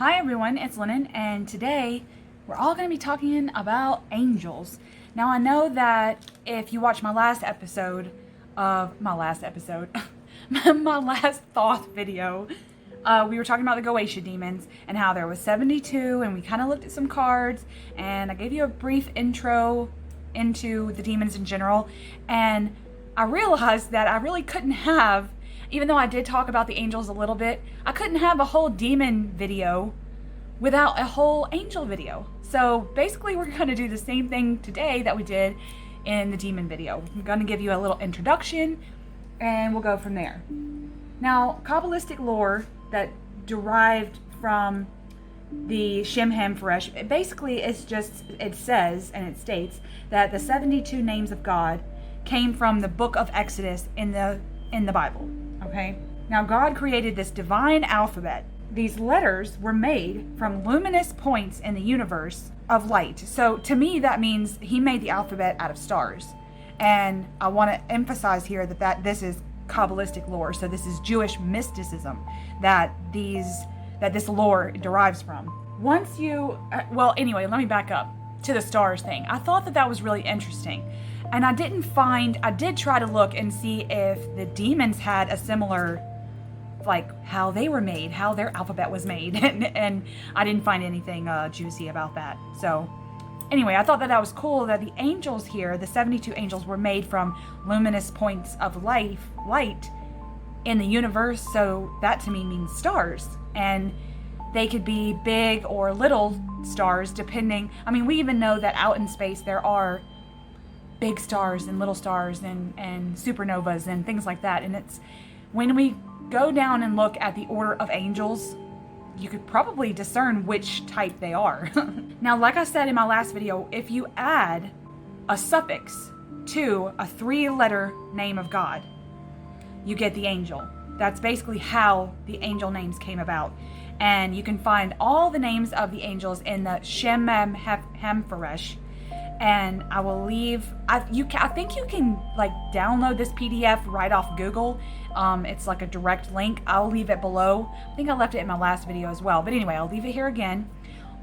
Hi everyone, it's Lennon, and today we're all going to be talking about angels. Now I know that if you watch my last episode, my last Thoth video, we were talking about the Goetia demons and how there was 72, and we kind of looked at some cards, and I gave you a brief intro into the demons in general, and I realized that I really couldn't have, even though I did talk about the angels a little bit, I couldn't have a whole demon video without a whole angel video. So basically we're going to do the same thing today that we did in the demon video. I'm going to give you a little introduction and we'll go from there. Now, Kabbalistic lore that derived from the Shem HaMephorash, basically it says and it states that the 72 names of God came from the book of Exodus in the Bible. Okay? Now God created this divine alphabet. These letters were made from luminous points in the universe of light. So to me that means he made the alphabet out of stars. And I want to emphasize here that this is Kabbalistic lore. So this is Jewish mysticism that this lore derives from. Anyway, let me back up to the stars thing. I thought that was really interesting. And I did try to look and see if the demons had a similar, like how they were made, how their alphabet was made. and I didn't find anything juicy about that. So anyway, I thought that was cool that the angels here, the 72 angels, were made from luminous points of light in the universe. So that to me means stars. And they could be big or little stars depending. I mean, we even know that out in space there are big stars and little stars and supernovas and things like that. And it's when we go down and look at the order of angels, you could probably discern which type they are. Now, like I said in my last video, if you add a suffix to a 3-letter name of God, you get the angel. That's basically how the angel names came about. And you can find all the names of the angels in the Shem HaMephorash. And I will leave, I think you can like download this PDF right off Google. It's like a direct link. I'll leave it below. I think I left it in my last video as well. But anyway, I'll leave it here again.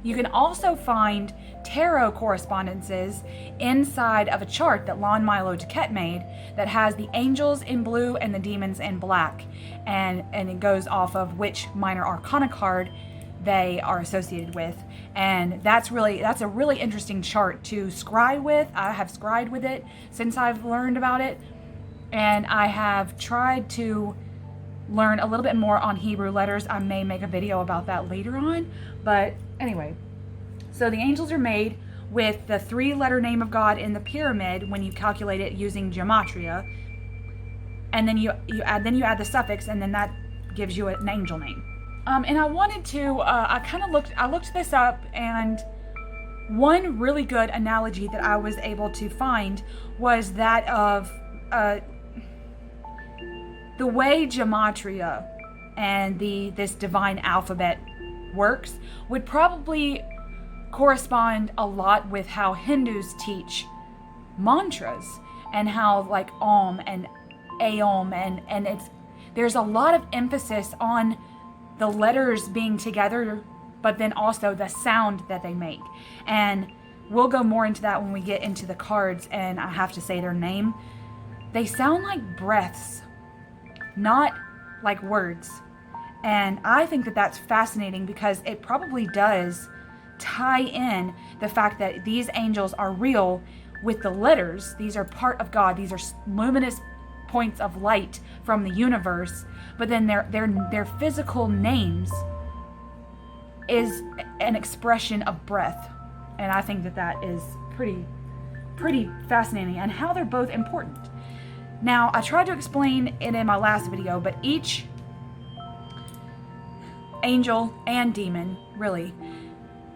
You can also find tarot correspondences inside of a chart that Lon Milo Duquette made that has the angels in blue and the demons in black. And it goes off of which minor arcana card they are associated with. And that's a really interesting chart to scry with. I have scried with it since I've learned about it, and I have tried to learn a little bit more on Hebrew letters. I may make a video about that later on, but anyway, so the angels are made with the 3-letter name of God in the pyramid when you calculate it using gematria, and then you add the suffix, and then that gives you an angel name. And I wanted to, I looked this up, and one really good analogy that I was able to find was that of the way gematria and this divine alphabet works would probably correspond a lot with how Hindus teach mantras and how like Om and Aum and there's a lot of emphasis on the letters being together, but then also the sound that they make. And we'll go more into that when we get into the cards and I have to say their name. They sound like breaths, not like words. And I think that that's fascinating because it probably does tie in the fact that these angels are real with the letters. These are part of God. These are luminous points of light from the universe, but then their physical names is an expression of breath. And I think that is pretty fascinating, and how they're both important. Now, I tried to explain it in my last video, but each angel and demon, really,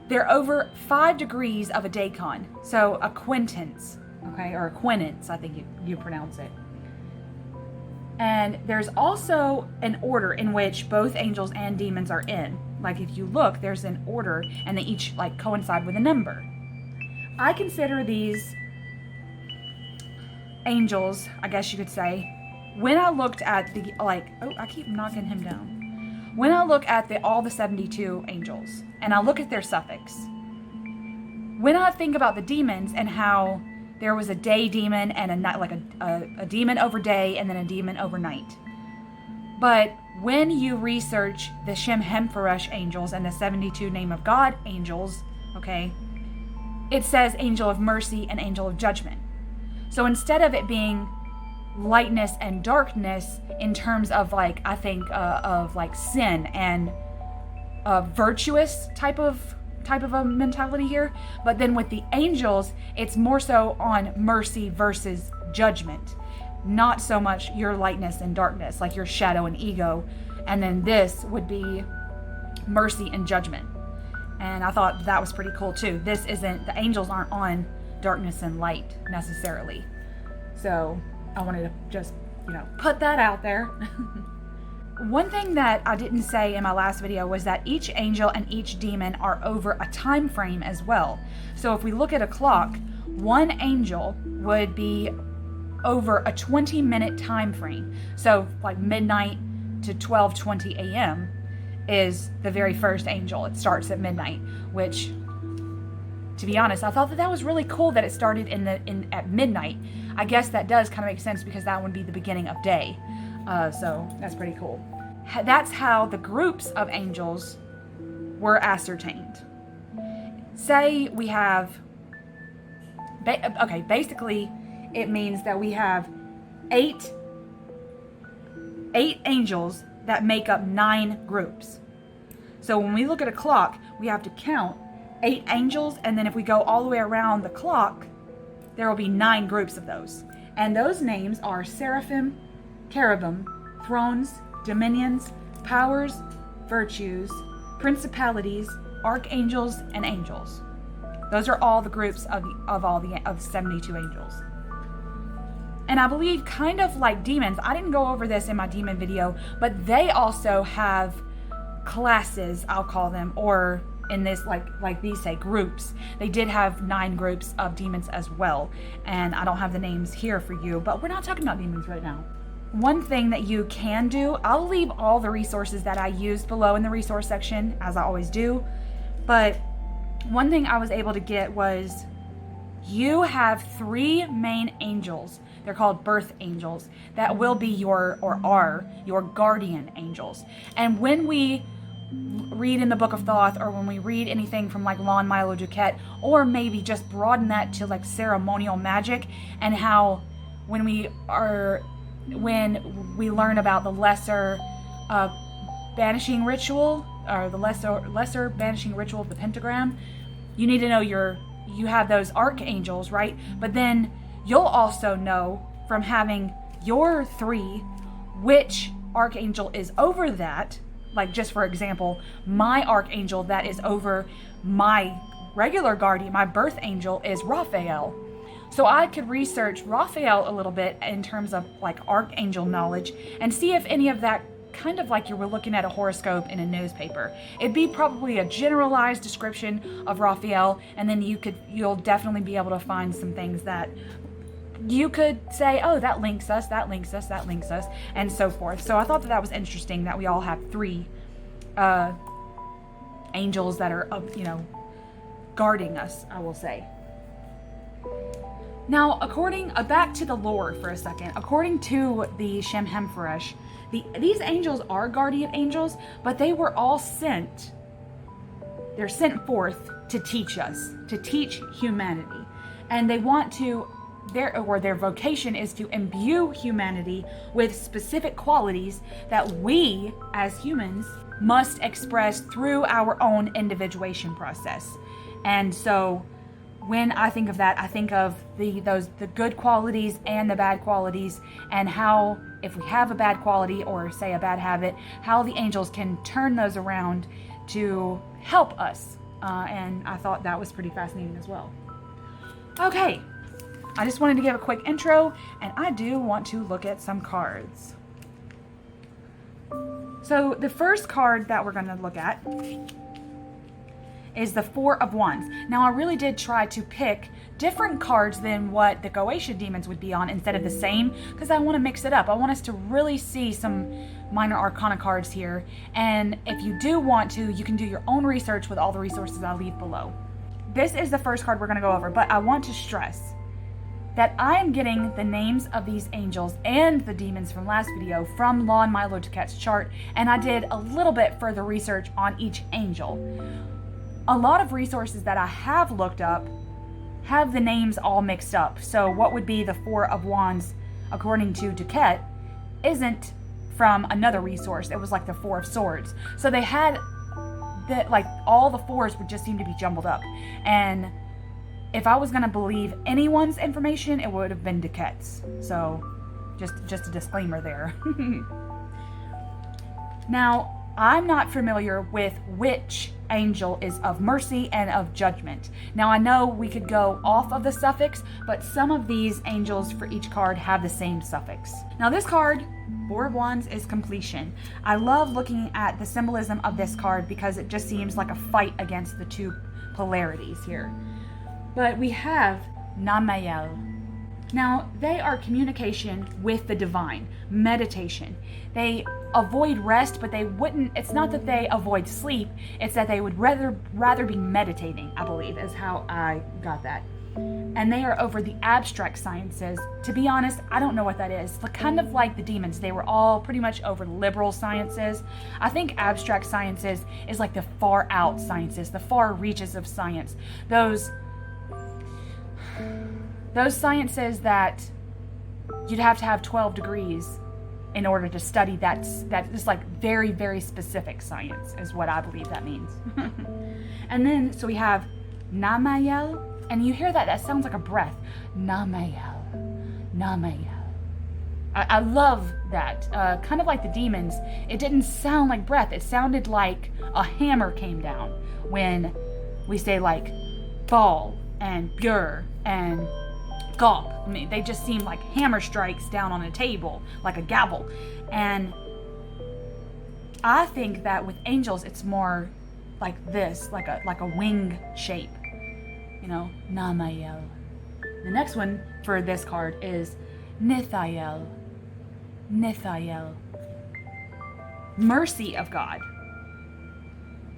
they're over 5 degrees of a decan, so a quintance, okay, or a quinance, I think you pronounce it. And there's also an order in which both angels and demons are in. Like if you look, there's an order and they each like coincide with a number. I consider these angels, I guess you could say, when I looked at I keep knocking him down. when I look at all the 72 angels and I look at their suffix, when I think about the demons and how there was a day demon and a night, like a demon over day and then a demon over night. But when you research the Shem HaMephorash angels and the 72 name of God angels, okay, it says angel of mercy and angel of judgment. So instead of it being lightness and darkness in terms of like, I think of like sin and a virtuous type of a mentality here, but then with the angels, it's more so on mercy versus judgment. Not so much your lightness and darkness, like your shadow and ego. And then this would be mercy and judgment. And I thought that was pretty cool too. This isn't, the angels aren't on darkness and light necessarily. So I wanted to just, put that out there. One thing that I didn't say in my last video was that each angel and each demon are over a time frame as well. So if we look at a clock, one angel would be over a 20-minute time frame. So like midnight to 12:20 a.m. is the very first angel. It starts at midnight, which, to be honest, I thought that was really cool that it started at midnight. I guess that does kind of make sense because that would be the beginning of day. So that's pretty cool. That's how the groups of angels were ascertained. Say we have, basically it means that we have eight angels that make up 9 groups. So when we look at a clock, we have to count 8 angels, and then if we go all the way around the clock, there will be 9 groups of those. And those names are seraphim, cherubim, thrones, dominions, powers, virtues, principalities, archangels, and angels. Those are all the groups of 72 angels. And I believe, kind of like demons, I didn't go over this in my demon video, but they also have classes, I'll call them, or in this, like these say, groups. They did have 9 groups of demons as well. And I don't have the names here for you, but we're not talking about demons right now. One thing that you can do, I'll leave all the resources that I used below in the resource section, as I always do. But one thing I was able to get was, you have 3 main angels. They're called birth angels that will be your guardian angels. And when we read in the book of Thoth, or when we read anything from like Lon Milo Duquette, or maybe just broaden that to like ceremonial magic, and how when we learn about the lesser banishing ritual, or the lesser banishing ritual of the pentagram, you need to know you have those archangels, right? But then you'll also know from having your 3 which archangel is over that. Like, just for example, my archangel that is over my regular guardian, my birth angel, is Raphael. So I could research Raphael a little bit in terms of like archangel knowledge and see if any of that, kind of like you were looking at a horoscope in a newspaper. It'd be probably a generalized description of Raphael, and then you'll definitely be able to find some things that you could say, oh, that links us, and so forth. So I thought that was interesting that we all have 3 angels that are, guarding us, I will say. Now, back to the lore for a second. According to the Shem HaMephorash, these angels are guardian angels, but they were all sent. They're sent forth to teach us, to teach humanity, and they want to. Their vocation is to imbue humanity with specific qualities that we, as humans, must express through our own individuation process. And so, when I think of that, I think of the good qualities and the bad qualities, and how, if we have a bad quality or say a bad habit, how the angels can turn those around to help us. And I thought that was pretty fascinating as well. Okay. I just wanted to give a quick intro, and I do want to look at some cards. So the first card that we're going to look at is the Four of Wands. Now I really did try to pick different cards than what the Goetia demons would be on instead of the same, because I want to mix it up. I want us to really see some minor arcana cards here. And if you do want to, you can do your own research with all the resources I'll leave below. This is the first card we're going to go over, but I want to stress that I am getting the names of these angels and the demons from last video from Lon Milo Duquette's chart, and I did a little bit further research on each angel. A lot of resources that I have looked up have the names all mixed up. So what would be the Four of Wands according to Duquette isn't from another resource. It was like the Four of Swords. So they had that, like, all the fours would just seem to be jumbled up. And if I was going to believe anyone's information, it would have been Duquette's. So just a disclaimer there. Now, I'm not familiar with which angel is of mercy and of judgment. Now, I know we could go off of the suffix, but some of these angels for each card have the same suffix. Now, this card, Four of Wands, is completion. I love looking at the symbolism of this card because it just seems like a fight against the two polarities here. But we have Namayel. Now, they are communication with the divine, meditation. They avoid rest, but they wouldn't, it's not that they avoid sleep, it's that they would rather be meditating, I believe, is how I got that. And they are over the abstract sciences. To be honest, I don't know what that is. Kind of like the demons, they were all pretty much over liberal sciences. I think abstract sciences is like the far out sciences, the far reaches of science. Those sciences that you'd have to have 12 degrees in order to study, that is like very, very specific science is what I believe that means. And then, so we have Namayel, and you hear that sounds like a breath. Namayel, Namayel. I love that. Kind of like the demons, it didn't sound like breath. It sounded like a hammer came down when we say like ball and bur and gulp. I mean, they just seem like hammer strikes down on a table, like a gavel. And I think that with angels, it's more like this, like a wing shape. You know, Namayel. The next one for this card is Nithael. Nithael. Mercy of God.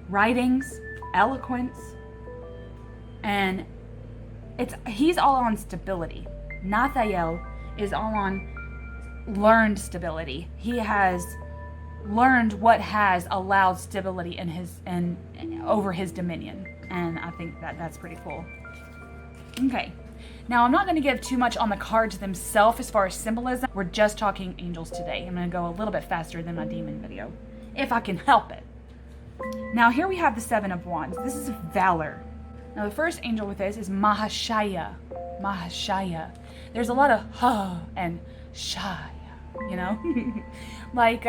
Writings, eloquence, and he's all on stability. Nathael is all on learned stability. He has learned what has allowed stability in his and over his dominion, and I think that's pretty cool. Okay, now I'm not going to give too much on the cards themselves as far as symbolism. We're just talking angels today. I'm going to go a little bit faster than my demon video, if I can help it. Now here we have the Seven of Wands. This is valor. Now the first angel with this is Mahashaya. Mahashaya. There's a lot of ha and shaya, you know? Like,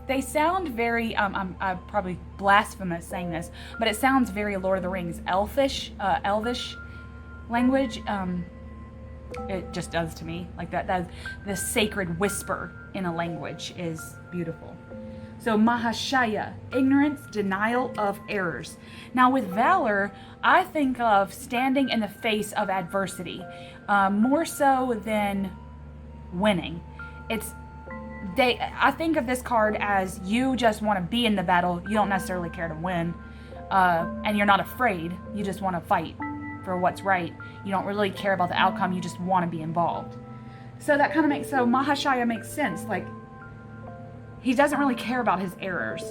they sound very, I'm probably blasphemous saying this, but it sounds very Lord of the Rings, elvish language. It just does to me. Like that the sacred whisper in a language is beautiful. So Mahashaya, ignorance, denial of errors. Now with valor, I think of standing in the face of adversity, more so than winning. I think of this card as you just want to be in the battle. You don't necessarily care to win, and you're not afraid. You just want to fight for what's right. You don't really care about the outcome. You just want to be involved. So that kind of makes, so Mahashaya makes sense. Like, he doesn't really care about his errors.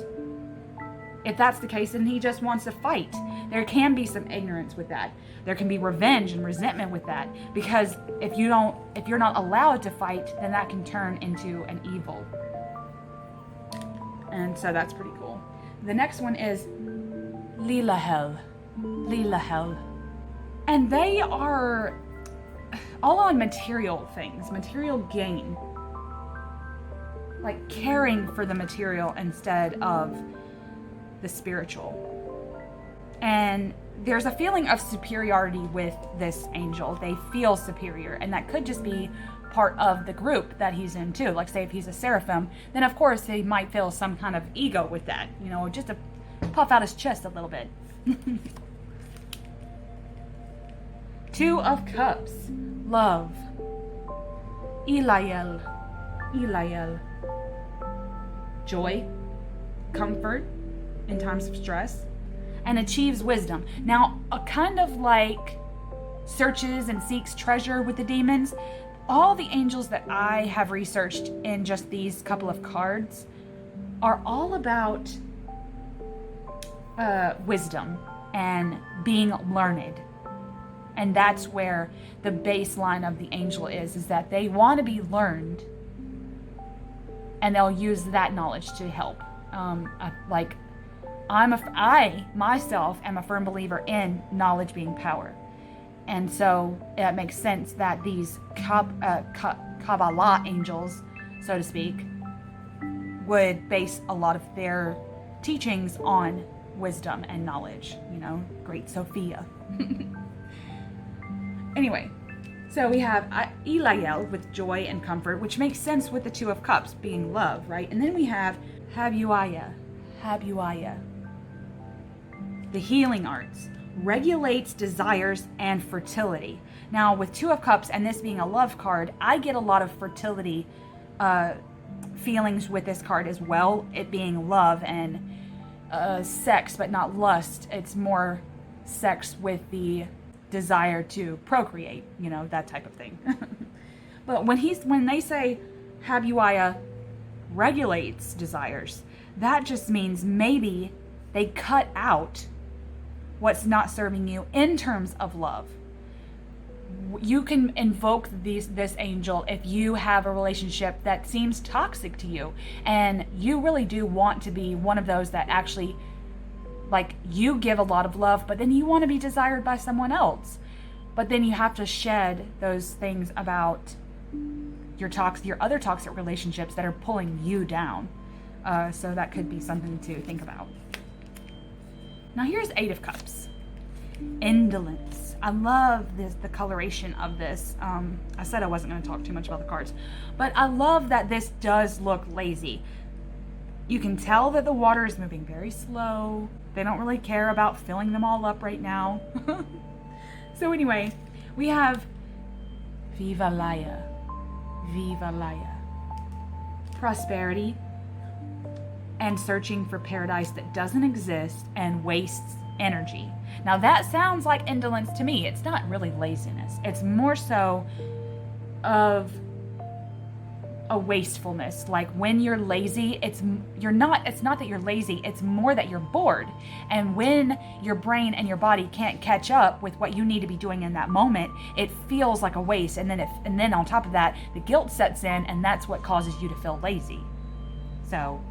If that's the case, then he just wants to fight. There can be some ignorance with that. There can be revenge and resentment with that, because if you're not allowed to fight, then that can turn into an evil. And so that's pretty cool. The next one is Lilahel. Lilahel. And they are all on material things, material gain. Like caring for the material instead of the spiritual. And there's a feeling of superiority with this angel. They feel superior, and that could just be part of the group that he's in too. Like, say if he's a seraphim, then of course he might feel some kind of ego with that, you know, just to puff out his chest a little bit. Two of Cups, love. Eliel, joy, comfort in times of stress, and achieves wisdom. Now, a kind of like searches and seeks treasure with the demons. All the angels that I have researched in just these couple of cards are all about wisdom and being learned. And that's where the baseline of the angel is that they want to be learned, and they'll use that knowledge to help. I myself am a firm believer in knowledge being power. And so it makes sense that these Kabbalah angels, so to speak, would base a lot of their teachings on wisdom and knowledge. You know, great Sophia. Anyway, so we have Eliel with joy and comfort, which makes sense with the Two of Cups being love, right? And then we have Habuaya, the healing arts, regulates desires and fertility. Now, with Two of Cups and this being a love card, I get a lot of fertility feelings with this card as well, it being love and sex, but not lust. It's more sex with the desire to procreate, you know, that type of thing. But when they say Habuaya regulates desires, that just means maybe they cut out what's not serving you in terms of love. You can invoke this angel if you have a relationship that seems toxic to you and you really do want to be one of those that actually, like, you give a lot of love, but then you want to be desired by someone else. But then you have to shed those things about your other toxic relationships that are pulling you down. So that could be something to think about. Now here's Eight of Cups. Indolence. I love the coloration of this. I said I wasn't going to talk too much about the cards, but I love that this does look lazy. You can tell that the water is moving very slow. They don't really care about filling them all up right now. So anyway, we have Viva Laya. Prosperity and searching for paradise that doesn't exist and wastes energy. Now that sounds like indolence to me. It's not really laziness. It's more so of a wastefulness. Like when you're lazy, it's not that you're lazy, it's more that you're bored. And when your brain and your body can't catch up with what you need to be doing in that moment, it feels like a waste. And then on top of that, the guilt sets in, and that's what causes you to feel lazy. So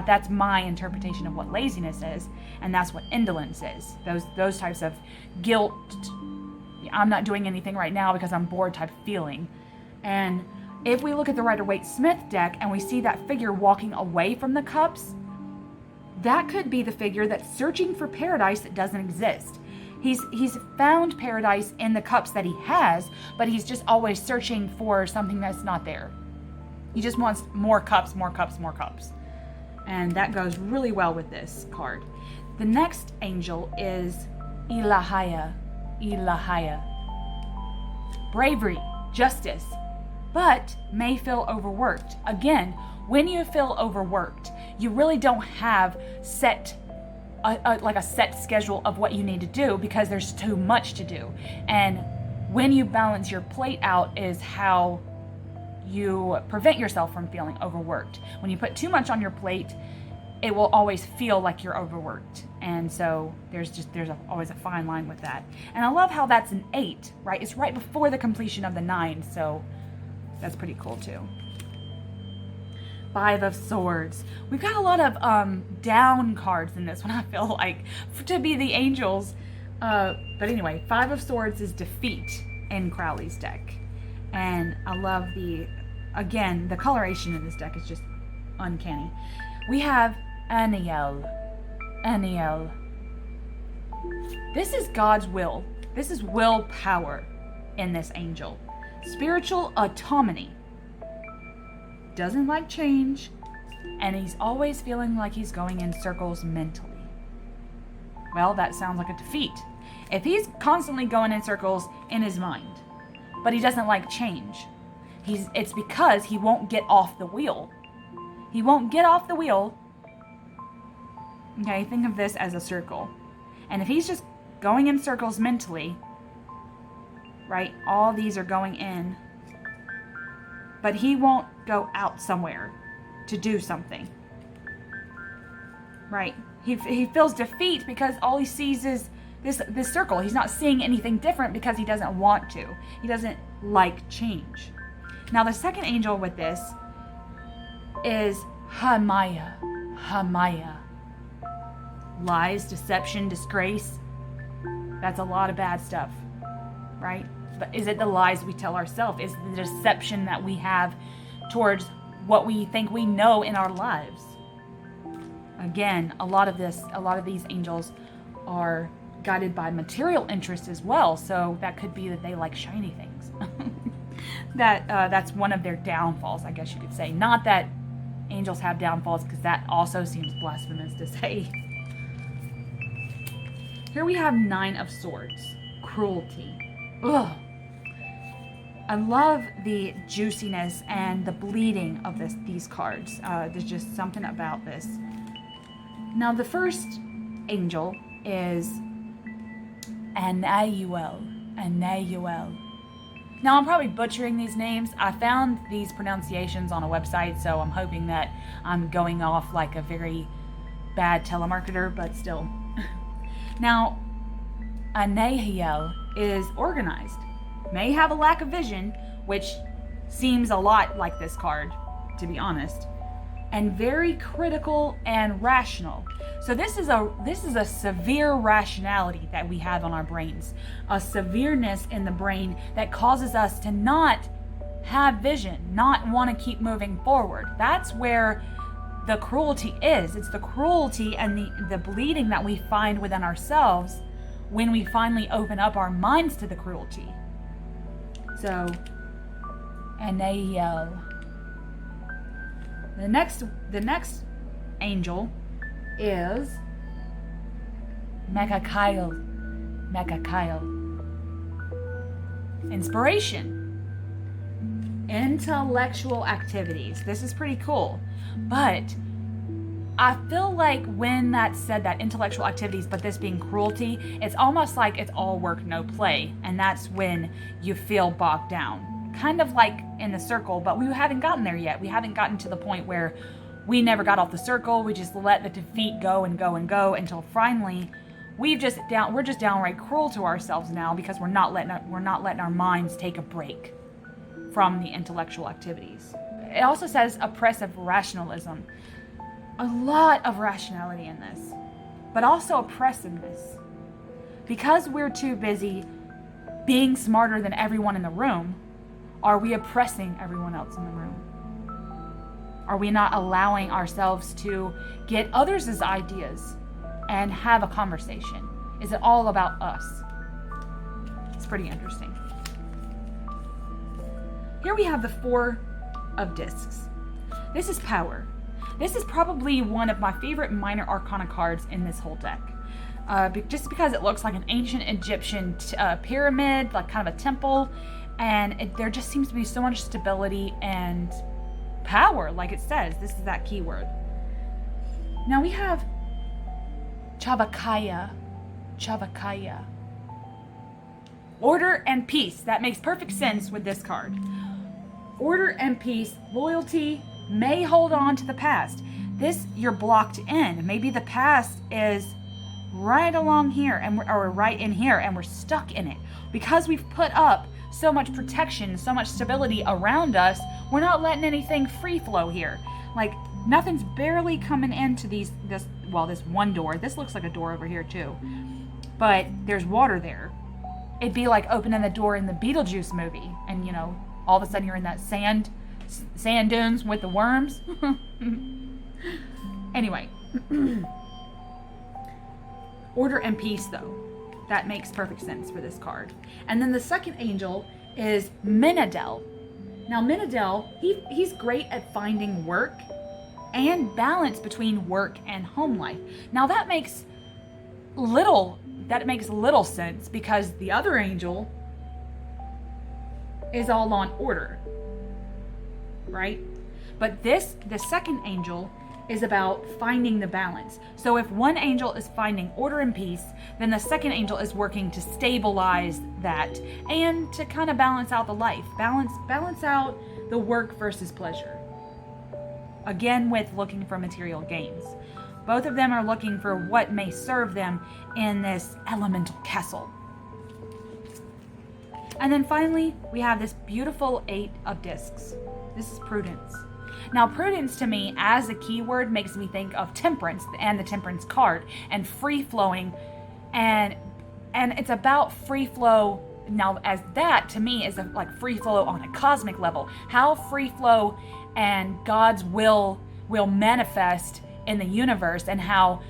that's my interpretation of what laziness is, and that's what indolence is. Those types of guilt, I'm not doing anything right now because I'm bored type feeling. And if we look at the Rider-Waite-Smith deck and we see that figure walking away from the cups, that could be the figure that's searching for paradise that doesn't exist. He's found paradise in the cups that he has, but he's just always searching for something that's not there. He just wants more cups. And that goes really well with this card. The next angel is Ilahaya. Bravery, justice, but may feel overworked. Again, when you feel overworked, you really don't have a set schedule of what you need to do because there's too much to do. And when you balance your plate out is how you prevent yourself from feeling overworked. When you put too much on your plate, it will always feel like you're overworked. And so there's always a fine line with that. And I love how that's an 8, right? It's right before the completion of the 9, so that's pretty cool too. 5 of Swords. We've got a lot of down cards in this one, I feel like, to be the angels. But anyway, 5 of Swords is defeat in Crowley's deck. And I love the coloration in this deck is just uncanny. We have Aniel. This is God's will. This is willpower in this angel. Spiritual autonomy. Doesn't like change. And he's always feeling like he's going in circles mentally. Well, that sounds like a defeat. If he's constantly going in circles in his mind, but he doesn't like change, it's because he won't get off the wheel. He won't get off the wheel. Okay, think of this as a circle. And if he's just going in circles mentally, right, all these are going in, but he won't go out somewhere to do something. Right? He feels defeat because all he sees is this circle. He's not seeing anything different because he doesn't want to. He doesn't like change. Now the second angel with this is Hamaya. Hamaya. Lies, deception, disgrace. That's a lot of bad stuff, right? But is it the lies we tell ourselves? Is it the deception that we have towards what we think we know in our lives? Again, a lot of these angels are guided by material interests as well. So that could be that they like shiny things. That's one of their downfalls, I guess you could say. Not that angels have downfalls, because that also seems blasphemous to say. Here we have 9 of Swords, cruelty. Ugh. I love the juiciness and the bleeding of these cards. There's just something about this. Now the first angel is Anahuel. Anahuel. Now I'm probably butchering these names. I found these pronunciations on a website, so I'm hoping that I'm going off like a very bad telemarketer, but still. Now, Anahuel is organized. May have a lack of vision, which seems a lot like this card, to be honest, and very critical and rational. So this is a severe rationality that we have on our brains, a severeness in the brain that causes us to not have vision, not want to keep moving forward. That's where the cruelty is. It's the cruelty and the bleeding that we find within ourselves when we finally open up our minds to the cruelty. So, Anahuel. The next angel is Mekakael. Mekakael. Inspiration. Intellectual activities. This is pretty cool. But I feel like when that said that intellectual activities, but this being cruelty, it's almost like it's all work, no play. And that's when you feel bogged down. Kind of like in the circle, but we haven't gotten there yet. We haven't gotten to the point where we never got off the circle. We just let the defeat go and go and go until finally we're just downright cruel to ourselves now because we're not letting our minds take a break from the intellectual activities. It also says oppressive rationalism. A lot of rationality in this, but also oppressiveness. Because we're too busy being smarter than everyone in the room, are we oppressing everyone else in the room? Are we not allowing ourselves to get others' ideas and have a conversation? Is it all about us? It's pretty interesting. Here we have the 4 of Discs. This is power. This is probably one of my favorite minor arcana cards in this whole deck. Just because it looks like an ancient Egyptian pyramid, like kind of a temple, and there just seems to be so much stability and power, like it says. This is that keyword. Now we have Chavakaya. Chavakaya. Order and peace. That makes perfect sense with this card. Order and peace, loyalty, may hold on to the past. This, you're blocked in. Maybe the past is right along here or right in here and we're stuck in it. Because we've put up so much protection, so much stability around us, we're not letting anything free flow here. Like nothing's barely coming into this one door. This looks like a door over here too. But there's water there. It'd be like opening the door in the Beetlejuice movie and all of a sudden you're in that sand dunes with the worms. Anyway. Order and peace though. That makes perfect sense for this card. And then the second angel is Menadel. Now Menadel, he's great at finding work and balance between work and home life. Now that makes makes little sense, because the other angel is all on order, right? But the second angel is about finding the balance. So if one angel is finding order and peace, then the second angel is working to stabilize that and to kind of balance out the life, balance out the work versus pleasure. Again, with looking for material gains. Both of them are looking for what may serve them in this elemental castle. And then finally, we have this beautiful 8 of discs. This is prudence. Now, prudence to me as a keyword makes me think of temperance and the temperance card and free flowing, and it's about free flow. Now, as that to me is like free flow on a cosmic level. How free flow and God's will manifest in the universe, and how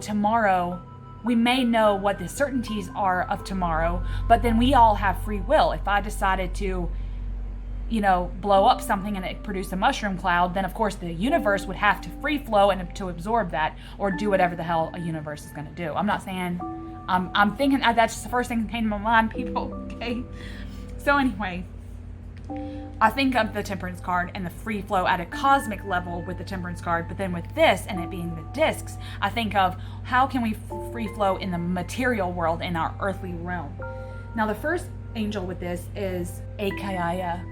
tomorrow we may know what the certainties are of tomorrow, but then we all have free will. If I decided to blow up something and it produced a mushroom cloud, then of course the universe would have to free flow and to absorb that, or do whatever the hell a universe is going to do. I'm not saying, I'm thinking that's just the first thing that came to my mind, people, okay? So anyway, I think of the temperance card and the free flow at a cosmic level with the temperance card, but then with this and it being the discs, I think of how can we free flow in the material world, in our earthly realm. Now the first angel with this is Akaya.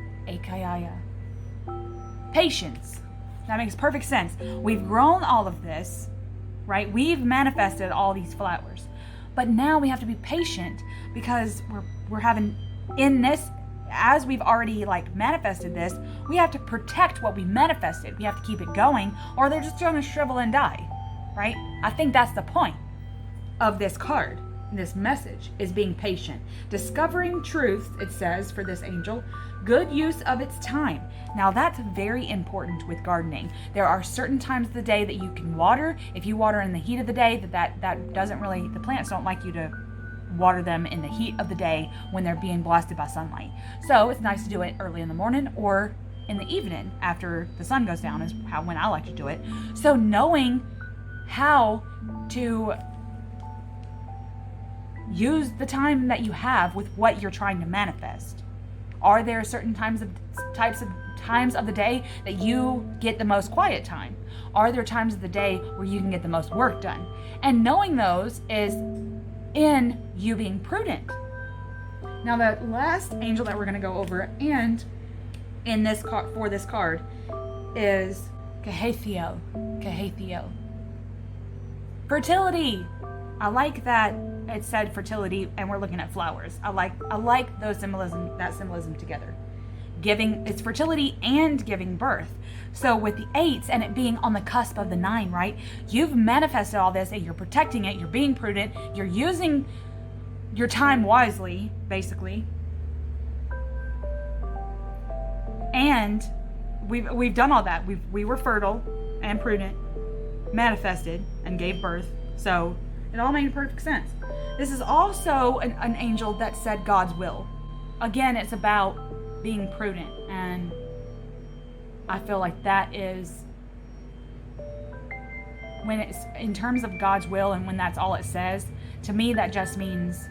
Patience. That makes perfect sense. We've grown all of this, right? We've manifested all these flowers. But now we have to be patient, because we're having in this, as we've already manifested this, we have to protect what we manifested. We have to keep it going, or they're just going to shrivel and die, right? I think that's the point of this card. This message is being patient. Discovering truth, it says for this angel, good use of its time. Now that's very important with gardening. There are certain times of the day that you can water. If you water in the heat of the day, that doesn't really, the plants don't like you to water them in the heat of the day when they're being blasted by sunlight. So it's nice to do it early in the morning or in the evening after the sun goes down is when I like to do it. So knowing how to use the time that you have with what you're trying to manifest. Are there certain types of the day that you get the most quiet time? Are there times of the day where you can get the most work done? And knowing those is in you being prudent. Now the last angel that we're going to go over and in this for this card is Kahethiel. Fertility. I like that it said fertility and we're looking at flowers. I like that symbolism together. It's fertility and giving birth. So with the 8s and it being on the cusp of the 9, right? You've manifested all this and you're protecting it, you're being prudent, you're using your time wisely, basically. And we've done all that. We were fertile and prudent, manifested and gave birth. So it all made perfect sense. This is also an angel that said God's will. Again, it's about being prudent, and I feel like that is when it's in terms of God's will, and when that's all it says, to me that just means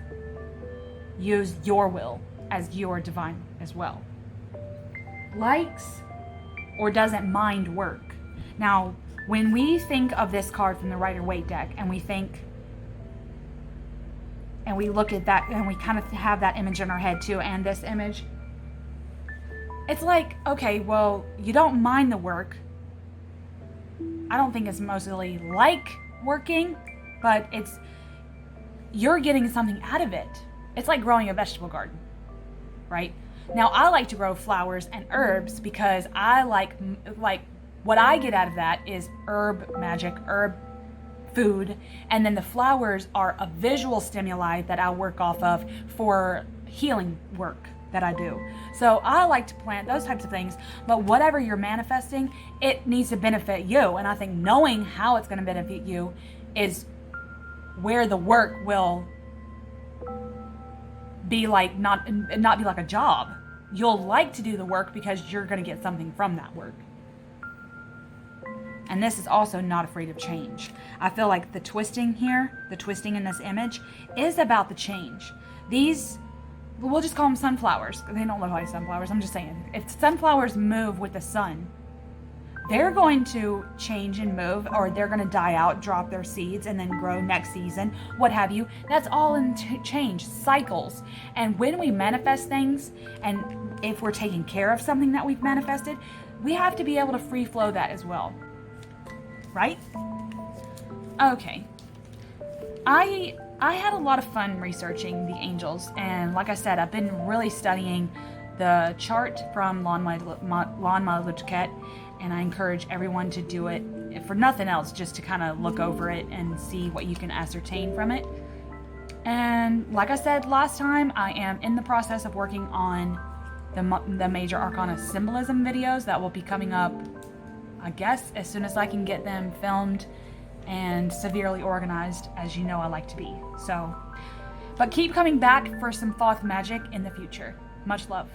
use your will as your divine as well. Likes or doesn't mind work. Now, when we think of this card from the Rider-Waite deck and we look at that and we kind of have that image in our head too, and this image, it's like, okay, well, you don't mind the work. I don't think it's mostly like working, but you're getting something out of it. It's like growing a vegetable garden, right? Now, I like to grow flowers and herbs because I like what I get out of that is herb magic, herb food, and then the flowers are a visual stimuli that I work off of for healing work that I do. So I like to plant those types of things, but whatever you're manifesting, it needs to benefit you. And I think knowing how it's going to benefit you is where the work will be like, not be like a job. You'll like to do the work because you're going to get something from that work. And this is also not afraid of change. I feel like the twisting here, the twisting in this image, is about the change. These, we'll just call them sunflowers. They don't look like sunflowers. I'm just saying, if sunflowers move with the sun, they're going to change and move, or they're going to die out, drop their seeds, and then grow next season, what have you. That's all in change, cycles. And when we manifest things, and if we're taking care of something that we've manifested, we have to be able to free flow that as well. Right? Okay. I had a lot of fun researching the angels, and like I said, I've been really studying the chart from Ars Goetia, and I encourage everyone to do it, if for nothing else, just to kind of look over it and see what you can ascertain from it. And like I said last time, I am in the process of working on the major arcana symbolism videos that will be coming up, I guess, as soon as I can get them filmed and severely organized, as you know I like to be. So, but keep coming back for some Thoth magic in the future. Much love.